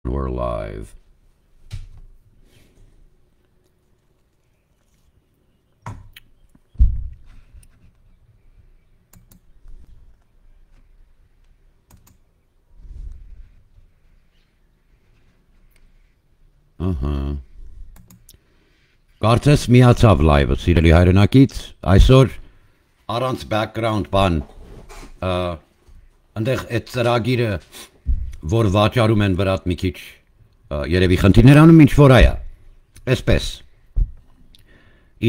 We're live. Կարծես միացավ լայվը, սիրելի հայրենակից, այսօր առանց background բան, ընդեղ այդ ծրագիրը, որ վաճառում են վրատ մի քիչ, երևի խնդիրներ անում ինչ-որ այա, այսպես,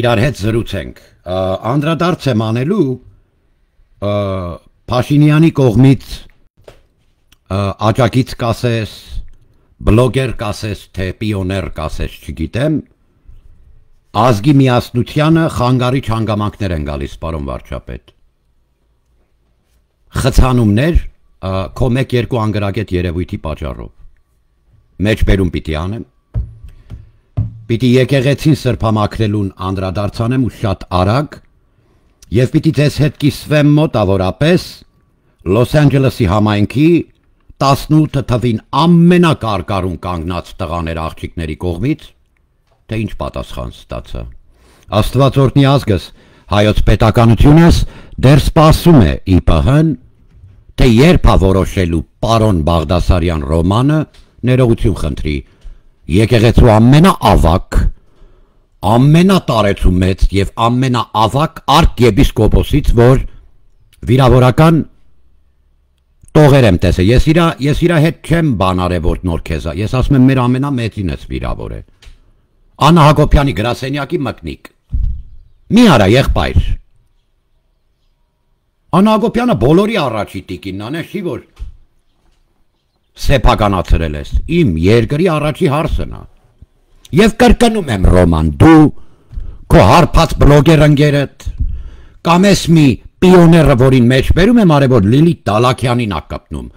իրար հետ զրուցենք, անդրադարձ եմ անելու Փաշինյանի կողմից աջակից կասես, բլոգեր կասես, թե պիոներ կասես, չգիտեմ, ազգի միասնությանը խանգարիչ հանգամանքներ են գալիս, պարոն վարչապետ։ Խցանումներ քո 1-2 անգրագետ երևույթի պատճառով։ Մեջբերում պիտի անեմ։ Պիտի եկեղեցին սրբամաքրելուն անդրադարձանեմ ու շատ արագ, եւ պիտի ձեզ հետ կիսվեմ մոտավորապես Լոս Անջելեսի համայնքի 18 թվին ամենակարկառուն կանգնած տղաներ աղջիկների կողմից, թե ինչ պատասխան ստացա։ Աստված օրհնի ազգս, հայոց պետականությունս դեռ սպասում է ԻՊՀ-ն, թե երբ որոշելու պարոն Բաղդասարյան Ռոմանը ներողություն խնդրի եկեղեցու ամենաավակ, ամենատարեցումեծ եւ ամենաավակ արքեպիսկոպոսից, որ վիրավորական տողեր եմ տեսել։ Ես իրա հետ չեմ բանարե որ նոր քեզա։ Ես ասում եմ մեր ամենամեծին ես վիրավոր է։ Աննա Հակոբյանի գրասենյակի մկնիկ։ Մի արա եղբայր։ Աննա Հակոբյանը բոլորի առաջի տիկինն անեշի, որ սեփականացրել ես։ Իմ երկրի առաջի հարսն է։ Եվ կրկնում եմ Ռոման, դու քո հարբած բլոգեր ընկերդ կամ ես մի պիոները, որին մեջ բերում եմ արևոր Լիլիթ Դալաքյանին ա կապնում։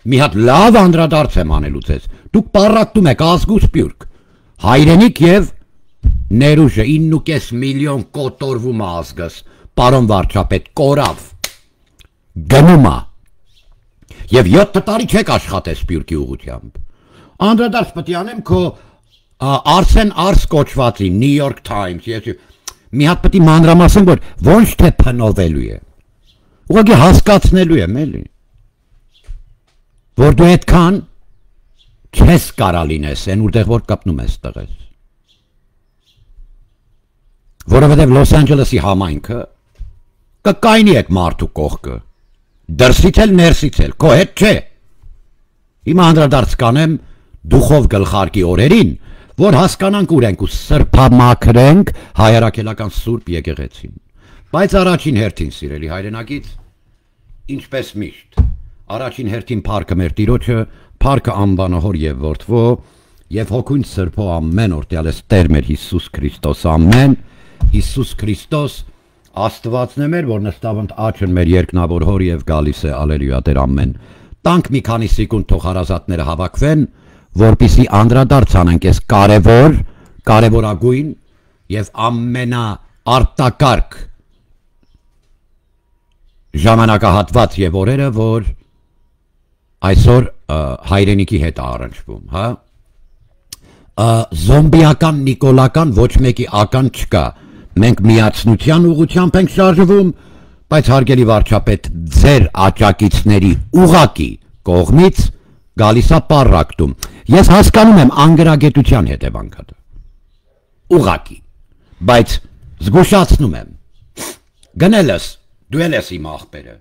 Մի հատ լավ անդրադարձ եմ անելու ձեզ։ Դուք պառակտում եք ազգ ու սփյուռք։ Հայրենիք եւ ներուժը 9.5 միլիոն կոտորվում է ազգս, պարոն վարչապետ, կորավ, գնում է, եւ 7 տարի չեք աշխատել սփյուռքի ուղղությամբ։ Անդրադարձ պետք է անեմ քո Արսեն Արս կոչվածի New York Times, ես մի հատ պետք է մանրամասն, որ ոչ թե փնովելու է, ուղղակի հասկացնելու եմ, էլի, որ դու այդքան չես կարա լինես, այն որտեղ որ կապնում ես տղես։ Որովհետև Լոս Անջելեսի համայնքը կկայնի այդ մարդու կողքը, դրսից էլ ներսից էլ, քո հետ չէ։ Հիմա անդրադարձ կանեմ դուխով գլխարկի օրերին, որ հասկանանք ուր ենք ու սրբամաքրենք հայրաքելական սուրբ եկեղեցին։ Բայց առաջին հերթին, սիրելի հայրենակից, ինչպես միշտ, առաջին հերթին փառքը մեր Տիրոջը, փառքը անվանահոր եւ որդվո եւ հոգուն սրբո ամեն օրտյալ ես Տեր մեր Հիսուս Քրիստոս ամեն Հիսուս Քրիստոս Աստվածն է մեր, որ նստավընդ աչն մեր երկնավոր հոր եւ գալիս է ալելույա Տեր ամեն։ Տանք մի քանի սեկունդ թող հարազատները հավաքվեն, որպեսզի անդրադարձ անենք այս կարևորագույն եւ ամենաարտակարգ ժամանակահատված եւ օրերը, որ այսօր հայրենիքի հետ առնչվում, հա։ Զոմբիական, նիկոլական ոչ մեկի ական չկա։ Մենք միացնության ուղղությամբ ենք շարժվում, բայց հարգելի վարչապետ, ձեր աջակիցների ուղակի կողմից գալիս է պառակտում։ Ես հասկանում եմ անգրագետության հետևանքը։ Ուղակի, բայց զգուշացնում եմ։ Գնելս, դու ես իմ աղբերը,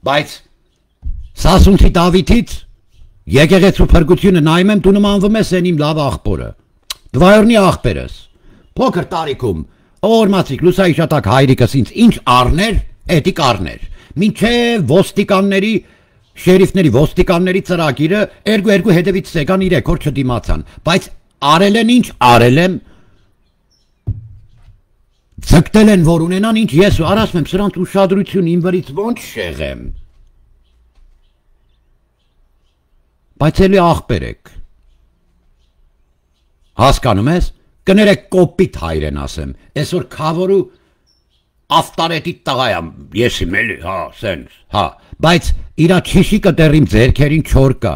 բայց Սասունցի Դավիթից եկեղեցու փրկությունը նայում եմ, դու նմանվում ես այն իմ լավ աղբորը, դվայորնի աղբերս, փոքր տարիքում, օրմացիկ լուսայիշատակ հայրիկս ինձ ինչ առներ, էդիկ առներ, մինչև ոստիկանների, շերիֆների ոստիկանների ծրագիրը երկու հետևից սեկան 3 օր չդիմացան, բայց արել են ինչ արել եմ, ձգտել են որ ունենան ինչ ես արասում եմ սրանց ուշադրություն իմ վրից ոնց շեղեմ, բայց էլի աղբեր եք, հասկանում ես, կներեք կոպիտ հայրեն ասեմ, այսօր քավորու ավտարետի տղայամ, ես իմ էլի, հա, սենց, հա, բայց իրա չիշիկը դեռ իմ ձերքերին չոր կա,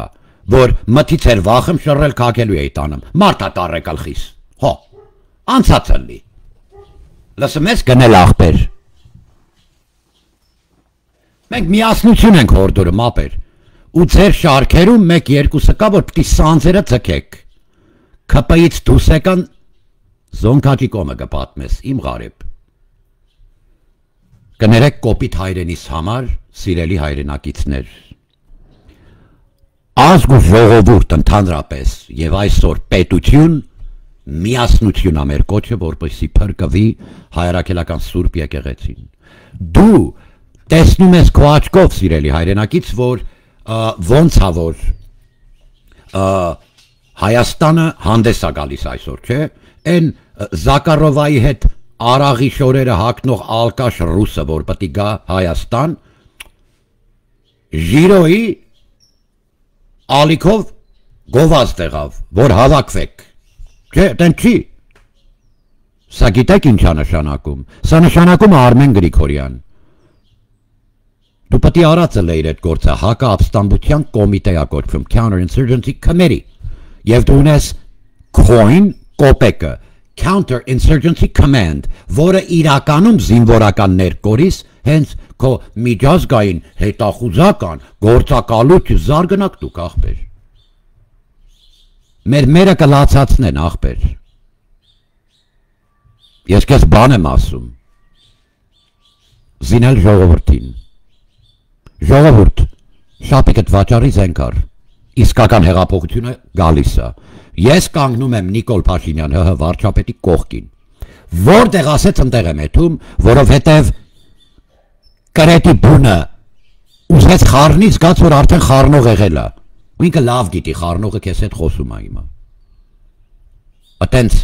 որ մթից էր վախım շռել քակելու էի տանում, մարդա տարեկալ խիս, հո, անցածը լի, լսում ես գնել աղբեր, մենք միասնություն ենք հորդորում ապեր, ու ձեր շարքերում մեկ երկուսը կա, որ պտի սանձերը ձգեք, քպայից դուս եկան զոնքաճի կոմը կպատմես, իմ ғարեբ, կներեք կոպիտ հայրենիս համար, սիրելի հայրենակիցներ, ազգ ու ժողովուրդ ընդհանրապես եւ այսօր պետություն միասնություն է մեր կոչը, որպեսզի փրկվի հայրաքելական սուրբ եկեղեցին։ Դու տեսնում ես քո աչքով, սիրելի հայրենակից, որ ոնց է որ Հայաստանը հանդես է գալիս այսօր, չէ՞։ Այն Զակարովայի հետ Արաղի շորերը հագնող ալկաշ ռուսը, որ պետք է գա Հայաստան, Ժիրոյի ալիքով գովազ տեղավ, որ հավաքվեք, չէ, տեն չի, սա գիտեք ինչ է նշանակում, սա նշանակում է Արմեն Գրիգորյան, դու պետք է արածը լեիր այդ գործը, հակաապստամբության կոմիտե է կոչվում, Counter-Insurgency Committee, և դու ունես COIN, կոպեկը, Counter-Insurgency Command, որը իրականում զինվորականներ կորիս, հենց քո միջազգային հետախուզական գործակալությունը զարգանակ դուք ախպեր։ Մերը կլացացնեն ախպեր։ Ես քեզ բան եմ ասում։ Զինել ժողովրդին։ Ժողովուրդ, շապիկդ վաճառի զենքար։ Իսկական հեղափոխությունը գալիս է։ Ես կանգնում եմ Նիկոլ Փաշինյան ՀՀ վարչապետի կողքին։ Որտեղ ասեց ընտեղ եմ եթում, որովհետև կրետի բունը ուզեց խառնի, զգաց, որ արդեն խառնող եղել է։ Ու ինքը լավ գիտի, խառնողը քեզ հետ խոսում է հիմա։ Այտենց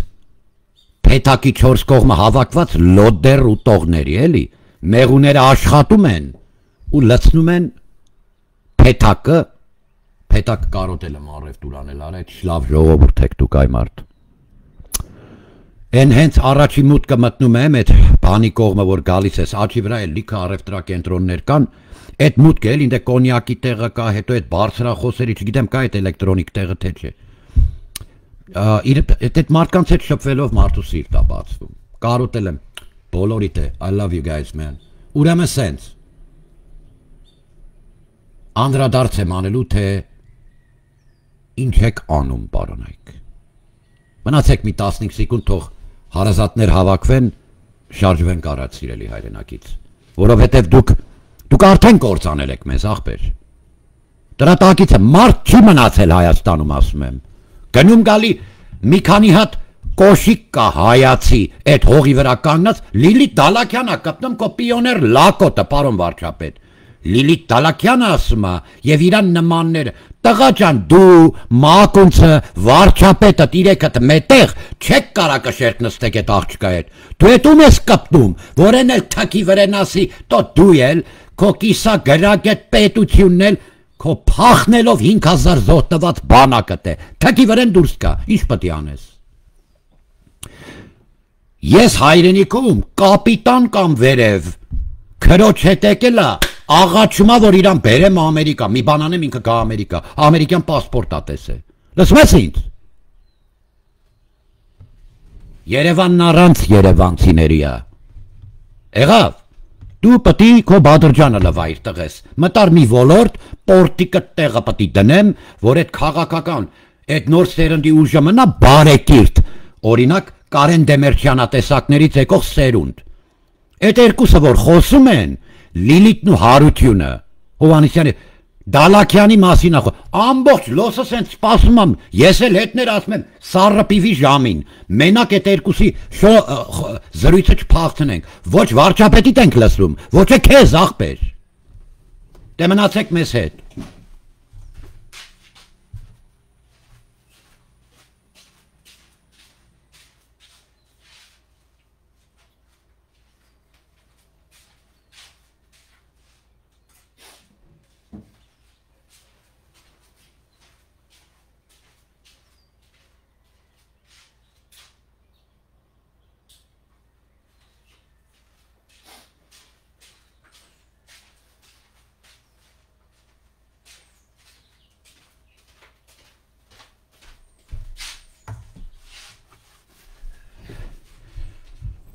փեթակի 4 կողմը հավաքված լոդեր ու տողների, էլի, մեղուները աշխատում են ու լցնում են փեթակը, փեթակ կարոտել եմ առև տուրանել, արետ շլավ ժողովուրդ եք դուք այ մարդ։ Են հենց առաջի մուտքը մտնում եմ այդ բանի կողմը, որ գալիս ես, աչի վրա էլ լիքը առևտրակենտրոններ կան, այդ մուտքը էլ ինձ կոնյակի տեղը կա, հետո այդ բարձրախոսերի, չգիտեմ կա այդ էլեկտրոնիկ տեղը թե չէ։ Այդ մարդկանց հետ շփվելով մարդու սիրտ է բացվում։ Կարոտել եմ, բոլորիդ է, I love you guys man։ Ուրեմն սենց։ Անդրադարձ եմ անելու, թե ինչ եք անում, պարոնայք։ Մնացեք մի 15 սեկունդ թող հարազատներ հավաքվեն, շարժվենք առաջ, սիրելի հայրենակից, որովհետև դուք արդեն կործանել եք մեզ, ախպեր։ Դրա տակիցը մարդ չի մնացել Հայաստանում, ասում եմ։ Գնում գալի մի քանի հատ կոշիկ կա հայացի, այդ հողի վրա կանգնած, Լիլիթ Դալաքյանը կպնում քո պիոներ լակոտը, պարոն վարչապետ։ Լիլիթ Դալաքյանը ասում է, եւ իրան նմանները, տղա ջան, դու մակունցը վարչապետը իրեքդ մետեղ չեք կարա կշերտ նստեք այդ աղջկա հետ։ Դու հետ ում ես կպտում, որ են էլ թքի վրեն ասի, տո դու էլ քո կիսա գրակ այդ պետությունն էլ քո փախնելով 5000 զոհ տված բանակդ է։ Թքի վրեն դուրս կա, ինչ պետք է անես։ Ես հայրենիքում կապիտան կամ վերև քրոջ հետ եկել է, աղաչումա, որ իրան բերեմ Ամերիկա, մի բան անեմ ինքը գա Ամերիկա, ամերիկյան պասպորտ ա տեսել։ Լսում ես ինձ։ Երևանն առանց երևանցիների է։ Եղավ, դու պետք է քո Բադրջանը լվայր տղես, մտար մի ոլորտ, պորտիկը տեղը պետք է դնեմ, որ այդ քաղաքական, այդ նոր սերնդի ուժը մնա բարեկիրթ, օրինակ Կարեն Դեմերչյանա տեսակներից եկող սերունդ։ Այդ երկուսը որ խոսում են, Լիլիթն ու Հարությունը, Հովհաննիսյանի, Դալաքյանի մասին ախո, ամբողջ լոսը սենց սպասում եմ, ես էլ հետներ ասում եմ, սառը պիվի ժամին, մենակ այդ երկուսի զրույցը չփախցնենք, ոչ վարչապետիդ ենք լսում, ոչ է քեզ ախպեր, դե մնացեք մեզ հետ։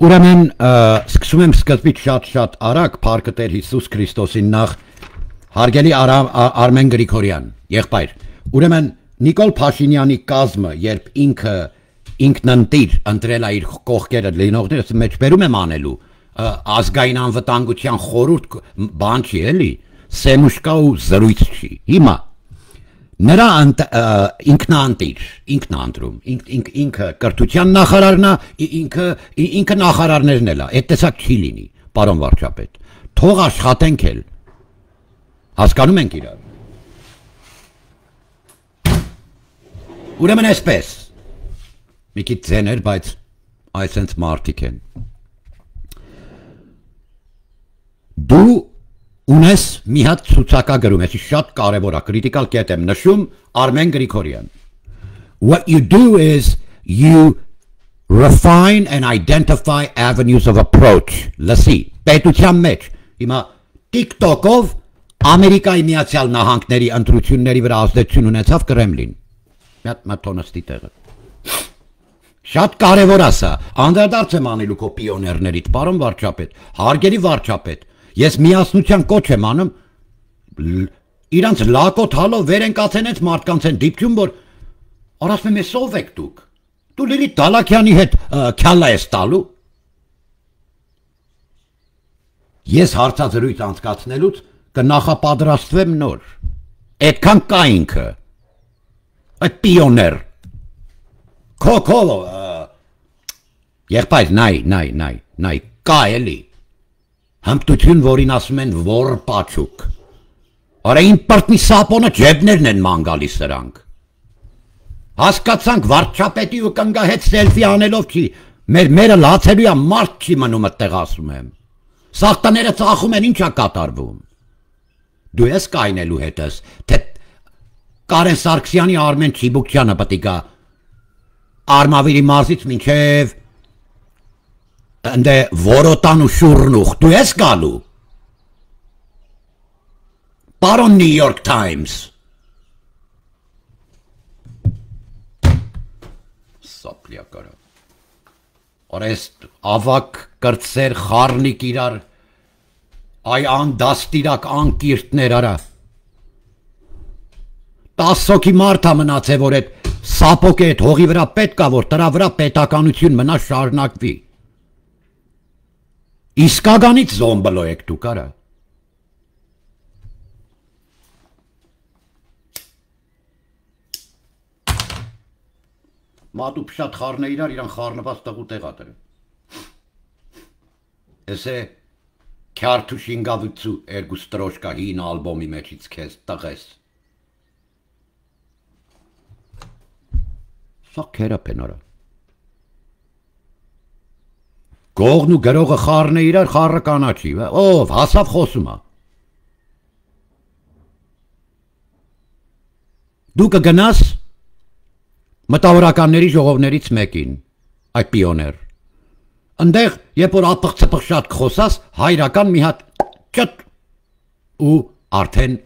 Ուրեմն սկսում եմ սկզբից շատ արագ փառքը Տեր Հիսուս Քրիստոսին նախ հարգելի Արմեն Գրիգորյան եղբայր ուրեմն Նիկոլ Փաշինյանի կազմը երբ ինքնընտիր ընտրել է իր կողքերը լինողներս մեջ բերում եմ անելու ազգային անվտանգության խորհուրդ բան չի էլի սեմուշկա ու զրույց չի հիմա նրա ինքնաընտիր ինքնաընտրում ինքը կրթության նախարարն է ինքը նախարարներն էլ է այդ տեսակ չի լինի պարոն վարչապետ թող աշխատենք էլ հասկանում ենք իրար ուրեմն այսպես մի քիչ ձեներ բայց այսենց մարդիկ են դու ունես մի հատ ցուցակագրում ես շատ կարևոր է critical կետ եմ նշում Արմեն Գրիգորյան what you do is you refine and identify avenues of approach լսի պետության մեջ հիմա TikTok-ով Ամերիկայի Միացյալ Նահանգների ընտրությունների վրա ազդեցություն ունեցավ Կրեմլին մատոնստի տեղը շատ կարևոր է սա անդրադարձ եմ անելու քո պիոներներից պարոն վարչապետ հարգելի վարչապետ ես միասնության կոչ եմ անում իրանց լակոտ հալով վեր են կացենից մարդկանց են դիպչում որ արասում եմ ես ով եք դու Լիլիթ Դալաքյանի հետ քյալա ես տալու ես հարցազրույց անցկացնելուց կնախապատրաստվեմ նոր այդքան կա ինքը այդ պիոներ քո եղբայր նայ կա էլի հմտություն որին ասում են որ պաչուկ արա իմպորտնի սապոնը ջեբներն են ման գալիս սրանք հասկացանք վարչապետի ու կնգա հետ սելֆի անելով չի մերը լացելու է մարդ չի մնում այդտեղ ասում եմ սախտաները ծախում են ինչա կատարվում դու ես կայնելու հետս թե Կարեն Սարգսյանի Արմեն Չիբուկյանը պետք է գա Արմավիրի մարզից մինչև ընդ Որոտան ու Շուրնուխ դու ես գալու Պարոն New York Times Սապլիակարա Օրեստ ավակ կրծեր խառնիկ իրար այ անդաստիրակ անկիրտներ արա 10 հոգի մարդ է մնացել որ այդ սապոկի այդ հողի վրա պետք է որ դրա վրա պետականություն մնա շարունակվի իսկականից զոմբլո եք դուք արա մատու փշատ խառնե իրան խառնված տղու տեղա դրը էսե քյարթուշինգավիցու երկու ստրոշկա հին ալբոմի մեջից քեզ տղես Սա քերապ են արա Գողն ու գրողը խառն է իրար խառը կանաչի ով հասավ խոսում է Դու կգնաս մտավորականների ժողովներից մեկին այդ պիոներ Ընդեղ երբ որ ապղծպղ շատ կխոսաս հայրական մի հատ ճտ ու արդեն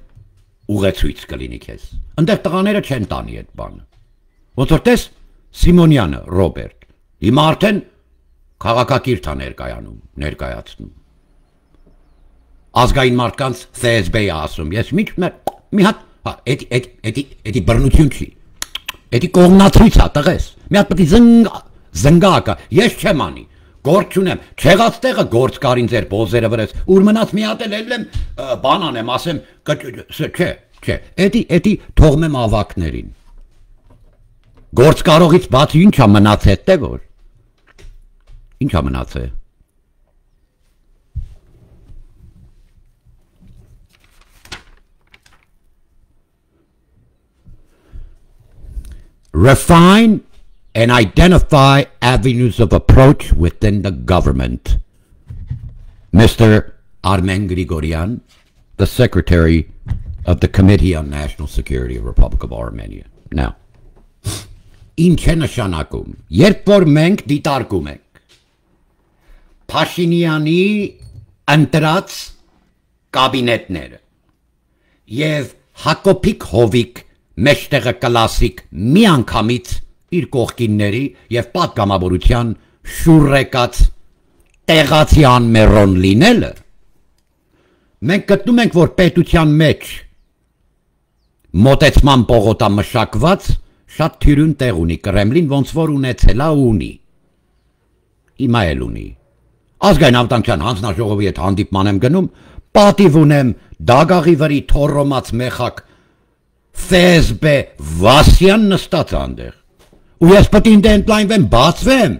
ուղեցույց կլինի քեզ Ընդեղ տղաները չեն տանի այդ բանը Ոնց որ տես Սիմոնյանը Ռոբերտ հիմա արդեն քաղաքակիրթ է ներկայացնում ազգային մարդկանց FSB-ը ասում ես մի հատ էդի բռնություն չի էդի կողմնացույց է տղես մի հատ պետք է զնգակա ես չեմ անի գործ չունեմ չեղած տեղը գործ կարին ձեր բոզերը վրես ուր մնաց մի հատ էլ եմ բան անեմ ասեմ չէ էդի թողնեմ ավակներին Գործ կարողից բացի ինչ է մնաց հետը որ Ինչ է մնացել Refine and identify avenues of approach within the government. Mr. Armen Grigoryan, the Secretary of the Committee on National Security of the Republic of Armenia. Now, ինչ է նշանակում, երբ որ մենք դիտարկում ենք Փաշինյանի ընտրած կաբինետները եւ Հակոբիկ Հովիկ մեջտեղը կլասիկ մի անգամից իր կողքինների եւ պատգամավորության շուրեկած տեղացի անմեռոն լինելը, մենք գտնում ենք, որ պետության մեջ մոտեցման պողոտամշակված շատ թյուրուն տեղ ունի Կրեմլին, ոնց որ ունեցել է ու ունի։ Հիմա էլ ունի։ Ազգային անվտանգության հանձնաժողովի հետ հանդիպման եմ գնում, պատիվ ունեմ Դագաղի վրի թորոմած մեխակ ՖՍԲ Վասյան նստած այնտեղ։ Ու ես պետք է ընդլայնվեմ, բացվեմ։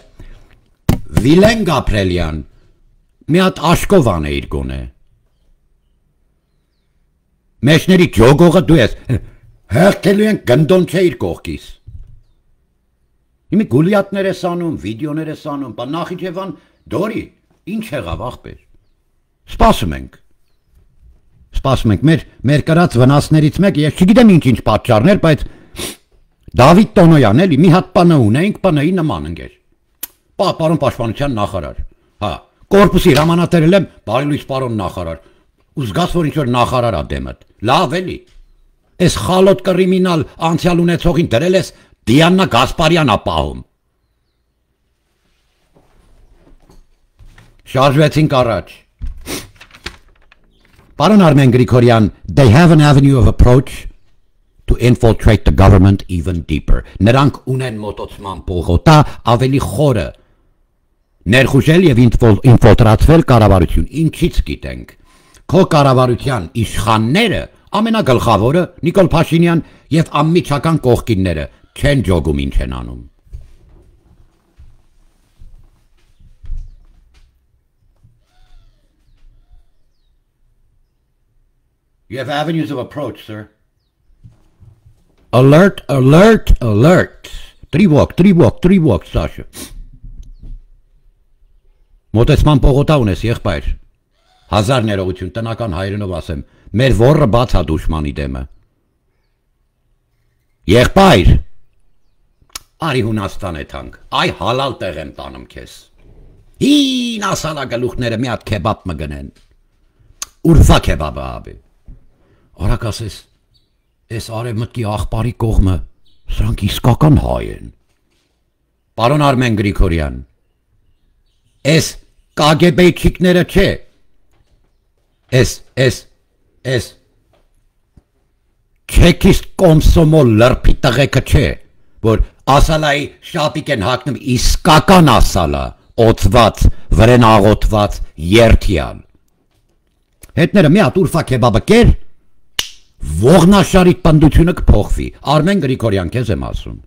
Վիլեն Գաբրելյան մի հատ աշկովան է իր գոնե։ Մեջների ջոգողը դու ես, հերթելու են գնդոն չէ իր կողքիս։ Իմի գուլիատներ ես անում, վիդեոներ ես անում, բա Նախիջևան դորի, ինչ եղավ ախպեր։ Սպասում ենք, մեր կրած վնասներից մեկը, ես չգիտեմ ինչ պատճառներ, բայց Դավիթ Տոնոյան էլի, մի հատ պանը ունեինք, պանայի նման ընկեր։ Պարոն պաշտպանության նախարար, հա, կորպուսի հրամանատերել եմ, բարելույթ պարոն նախարար, ու զգաց, որ ինչ-որ նախարար ա դեմդ, լավ էլի, ես խալոտ կրիմինալ անցյալ ունեցողին դրել ես Դիանա Գասպարյան ա պահում։ Շարժվեցինք առաջ։ Պարոն Արմեն Գրիգորյան, they have an avenue of approach to infiltrate the government even deeper. Նրանք ունեն մոտոցման պողոտա ավելի խորը, ներխուժել և ինֆոլտրացվել կառավարություն, ինչից գիտենք, քո կառավարության իշխանները, ամենագլխավորը Նիկոլ Փաշինյան և անմիջական կողքինները չեն ջոգում ինչ են անում։ You have avenues of approach, sir. Alert, alert, alert. Тревог, Саша. Մոտեցման պողոտա ունես, եղբայր։ 1000 ներողություն, տնական հայրենով ասեմ, մեր ոռը բաց հա դուշմանի դեմը։ Եղբայր, արի Հունաստան է թանք, այ հալալ տեղ եմ տանում քեզ։ Հին ասալա գլուխները մի հատ քեբաբ մգնեն։ Ուրվա քեբաբը աբի։ Արակ ասես, ես արևմտքի աղբարի կողմը, սրանք իսկական հայ են։ Պարոն Արմեն Գրիգորյան, ես կագեբեյչիկները չէ, ես չեկիստ կոմսոմոլ լրպի տղեկը չէ, որ ասալայի շապիկ են հակնում իսկական ասալա, օծված, վրեն աղոտված, երթյալ։ Հետները մի հատ ուրվա քեբաբը կեր, ողնաշարիտ պնդությունը կփոխվի, Արմեն Գրիգորյան քեզ եմ ասում,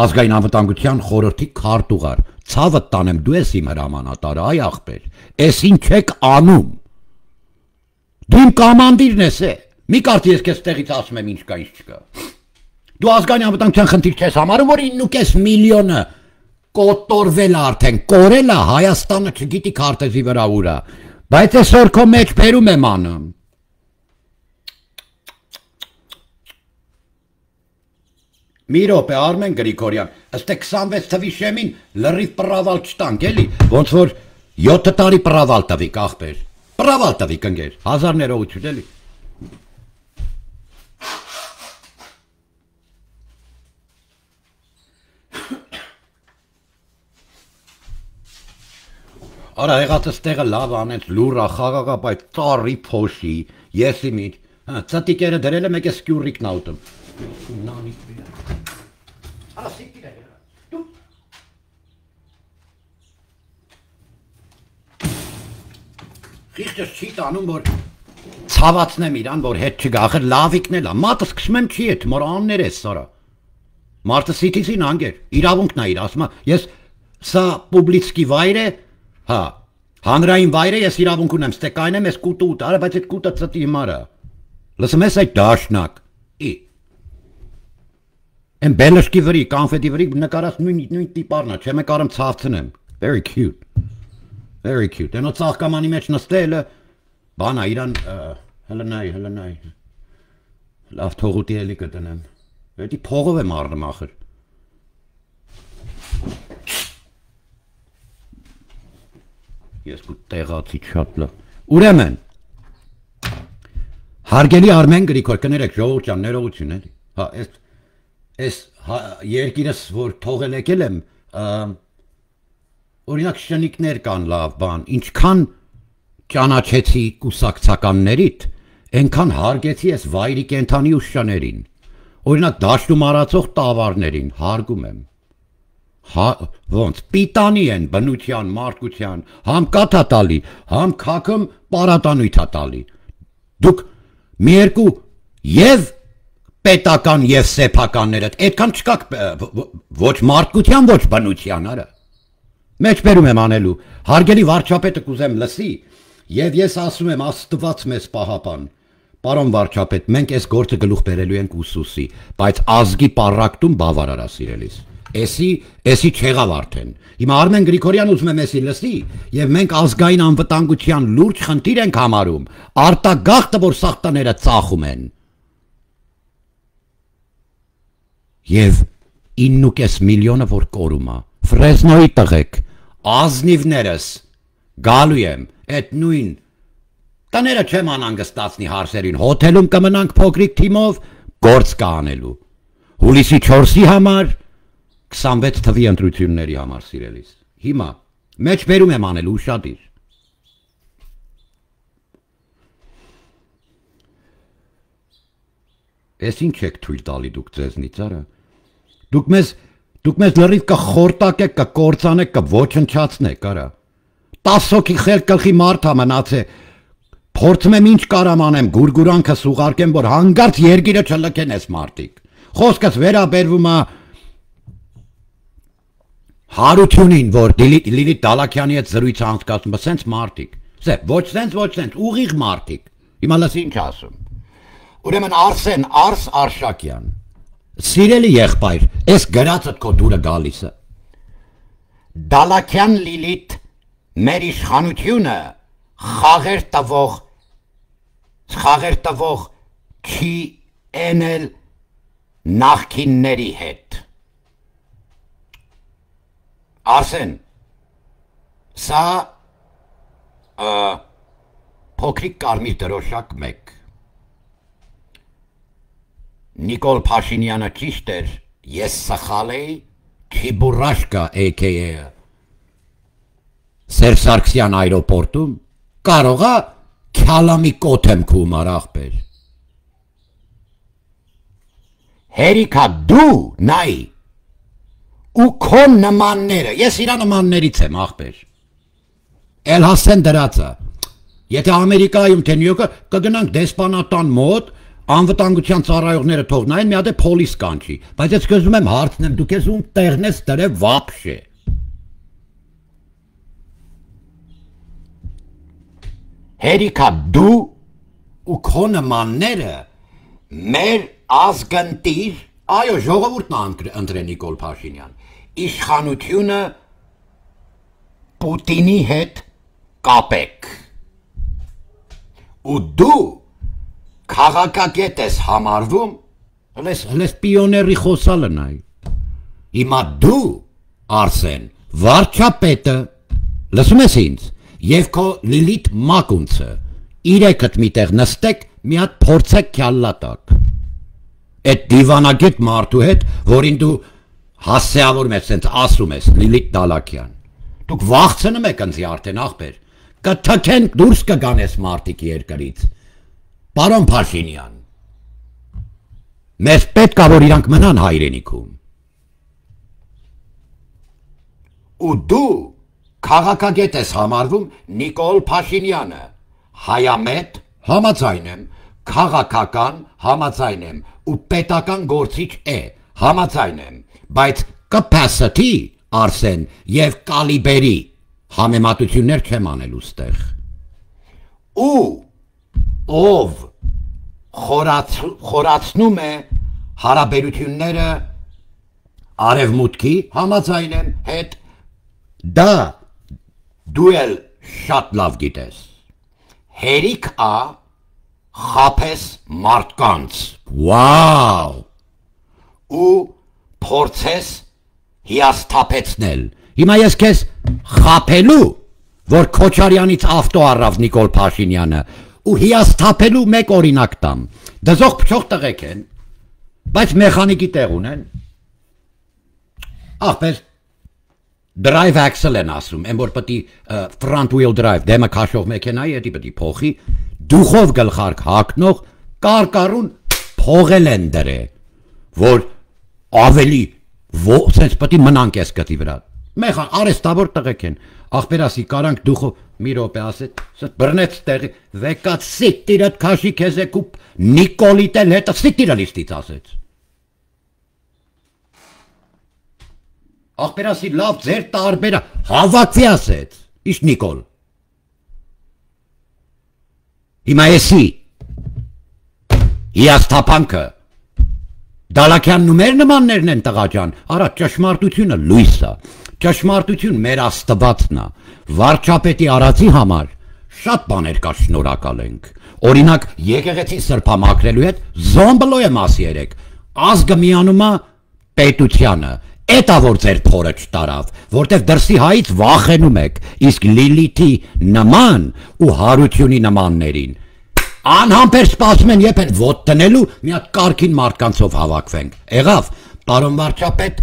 ազգային անվտանգության խորհրդի քարտուղար, ցավը տանեմ դու ես իմ հրամանատարը, այ ախպեր, ես ինչ եք անում, դու իմ կամանդիրն ես է, մի կարծի ես քեզ տեղից ասում եմ ինչ կա ինչ չկա, դու ազգային անվտանգության խնդիր չես համարում, որ 9.5 միլիոնը կոտորվել արդեն, կորել է, Հայաստանը չգիտի քարտեզի վրա ուրա, բայց այսօր քո մեջ բերում եմ անում։ Մի րոպե, Արմեն Գրիգորյան, ըստե 26 թվի շեմին լրիվ պռավալ չտանք, էլի, ոնց որ 7 տարի պռավալ տվիք, ախպեր, պռավալ տվիք ընկեր, 1000 ներողություն, էլի։ Արա եղածս տեղը լավ անեց, լուրա, խաղաղա, բայց ծարի փոշի, եսի միջ, ծտիկերը դրել եմ, եք է սկյուրրիկն աուտում։ Արա սիկիր է եղա, դու։ Խիղճս չի տանում, որ ցավացնեմ իրան, որ հետ չգախր, լավիկն էլա, մատս կշում եմ չի հետ, մոր աններ ես սարա։ Մարդը սիտիսին անգեր, իրավունքն է իր, ասում ես սա պուբլիցկի վայր է, հա, հանրային վայր է, ես իրավունք ունեմ, ստեկայն եմ, ես կուտը ուտ, արա, բայց այդ կուտը ծտի հիմարը, լսում ես այդ դաշնակ, Են բելշկի վրի, կանֆետի վրի նկարած նույն տիպարնա, չեմ է կարում ծավցնեմ, very cute, են ο ծաղկամանի մեջ նստելը, բանա իրան, հլնայ, լավ թողուտի էլի կտնեմ, հետի փողով եմ առնում ախր, ես կուտ տեղացի չատ լավ, ուրեմն, հարգելի Արմեն Գրիգոր, կներեք ժողովուրդ ջան, ներողություն էլի, հա, ես երկիրս, որ թողել եկել եմ, Օրինակ շնիկներ կան լավ բան, ինչքան ճանաչեցի կուսակցականներիդ, այնքան հարգեցի ես վայրի կենթանի ուշշաներին, օրինակ դաշտում արածող տավարներին, հարգում եմ, ոնց, պիտանի են բնության, մարդկության, համ կաթա տալի, համ քաքում պարատանույթա տալի, դուք մի երկու և պետական և սեփականներդ, այդքան չկաք ոչ մարդկության, ոչ բնության, արա, մեջբերում եմ անելու, հարգելի վարչապետը կուզեմ լսի, և ես ասում եմ աստված մեզ պահապան, պարոն վարչապետ, մենք այս գործը գլուխ բերելու ենք ուսուսի, բայց ազգի պառակտում բավարարա սիրելիս, էսի չեղավ արդեն, հիմա Արմեն Գրիգորյան ուզում եմ էսի լսի, և մենք ազգային անվտանգության լուրջ խնդիր ենք համարում, արտագաղթը, որ սախտաները ծախում են, և 9.5 միլիոնը, որ կորում է, Ֆրեզնոյի տղեկ, ազնիվներս, գալու եմ, այդ նույն, տները չեմ անանգստացնի հարսերին, հոթելում կմնանք փոքրիկ թիմով, գործ կա անելու, հուլիսի 4-ի համար, 26 թվի ընտրությունների համար սիրելիս, հիմա, մեջբերում եմ անելու, ուշադիր, ես ինչ եք թույլ տալի դուք ձեզնից, արա, Դուք մեզ լրիվ կխորտակեք, կկործանեք, կոչնչացնեք, արա, 10 հոգի խելք գլխի մարդ ա մնաց է, փորձում եմ ինչ կարամ անեմ, գուրգուրանքս ուղարկեմ, որ հանգարց երգիրը չլքեն ես մարդիկ, խոսքս վերաբերվում է հարությունին, որ Լիլիթ Դալաքյանի հետ զրույցը անցկացնում, սենց մարդիկ, ոչ սենց, ուղիղ մարդիկ, հիմա լսի ինչ ասում, ուրեմն Արսեն Արշակյան, Սիրելի եղբայր, ես գրածդ քո դուրը գալիս է, Դալաքյան Լիլիթ մեր իշխանությունը խաղեր տվող չի էնել նախկինների հետ, Արսեն, սա փոքրիկ կարմիր դրոշակ մեկ, Նիկոլ Փաշինյանը ճիշտ էր, ես սխալ էի, Չիբուրաշկա AKA Սերժ Սարգսյան այրոպորտում կարող է քյալամի կոթեմ քումար ախպեր։ Հերիքա դու նայ ու քո նմանները, ես իրա նմաններից եմ ախպեր։ Էլ հասեն դրածը։ Եթե Ամերիկայում թե Նյու Յորքը կգնանք դեսպանատան մոտ Անվտանգության ծառայողները թող նայեն, մի հատ է փոլիս կանչի, բայց ես կզում եմ հարցնեմ, դուք ես ում տեղն ես դրել վապշե։ Հերիքա դու ու քո նմանները մեր ազգընտիր, այո, ժողովուրդն է ընտրել Նիկոլ Փաշինյան, իշխանությունը Պուտինի հետ կապեք։ Ու դու Քաղաքագետ ես համարվում, հլես պիոների խոսալը նայ, հիմա դու, Արսեն, վարչապետը, լսում ես ինձ, և քո Լիլիթ Մակունցը, իրեքդ միտեղ նստեք, մի հատ փորձեք քյալլատակ, այդ դիվանագետ մարդու հետ, որին դու հասցեավորում ես, սենց ասում ես, Լիլիթ Դալաքյան, դուք վախցնում եք ընձի արդեն ախպեր, կթքեն դուրս կգան ես մարդիկ երկրից, Պարոն Փաշինյան, մեզ պետք է որ իրանք մնան հայրենիքում։ Ու դու քաղաքագետ ես համարվում Նիկոլ Փաշինյանը, հայամետ համաձայն եմ, քաղաքական համաձայն եմ ու պետական գործիչ է համաձայն եմ, բայց capacity Արսեն եւ կալիբերի համեմատություններ չեմ անելու ստեղ։ Ու ով խորացնում է հարաբերությունները արևմուտքի համաձայն եմ հետ, դա դու էլ շատ լավ գիտես, հերիք ա խապես մարդկանց, վաու, ու փորձես հիասթափեցնել, հիմա ես քեզ խապելու, որ Քոչարյանից ավտո առավ Նիկոլ Փաշինյանը, ու հիասթափելու մեկ օրինակ տամ, դզող փչող տղեկ են, բայց մեխանիկի տեղ ունեն, ախպեր, drive axle են ասում, այն որ պետք է front wheel drive դեմը քաշող մեքենայի հետի պետք է փոխի, դուխով գլխարկ հակնող կարկառուն փողել են դրե, որ ավելի sense պետք է մնանք այս գտի վրա։ Մեխ արեստավոր տղեկ են, ախպերասի կարանք դուխով մի րոպե ասեց, սա բռնեց տեղի, վեկած սիտիրդ քաշի քեզ եկուp Նիկոլիտ էլ հետը սիտիրը լիստից ասեց։ Ախպերասի լավ ձեր տարբերա հավաքվի ասեց, իշ Նիկոլ։ Հիմա եսի, հիաստապանքը, Դալակյանն ու մեր նմաններն են տղա ջան, արա ճշմարտությունը լույսը, ճշմարտություն մեր Աստվածն է, վարչապետի արածի համար շատ բաներ կա շնորհակալ ենք։ Օրինակ եկեղեցի սրբամաքրելու հետ զոմբլո եմ ասի երեք, ազգը միանում է պետությանը, էտա որ ձեր փորը չտարավ, որտեղ դրսի հայից վախենում եք, իսկ Լիլիթի նման ու Հարությունի նմաններին Անհամբեր սպասում են երբ են ոտ տնելու մի հատ կարգին մարդկանցով հավաքվենք։ Եղավ, պարոն վարչապետ,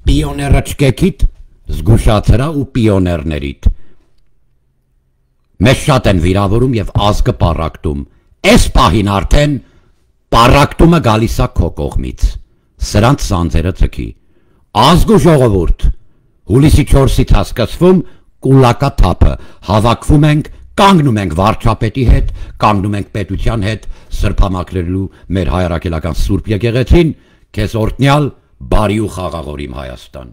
պիոները չկեքիդ, զգուշացրա ու պիոներներիդ։ Մեզ շատ են վիրավորում եւ ազգը պառակտում։ Այս պահին արդեն պառակտումը գալիս է քո կողմից։ Սրանց սանձերը ցքի։ Ազգ ու ժողովուրդ։ Հուլիսի 4-ից հասկացվում կուլակա թափը, հավաքվում ենք Կանգնում ենք վարչապետի հետ, կանգնում ենք պետության հետ, սրբամաքրելու մեր հայրաքելական Սուրբ եկեղեցին, քեզ օրհնյալ, բարի ու խաղաղ օր իմ Հայաստան։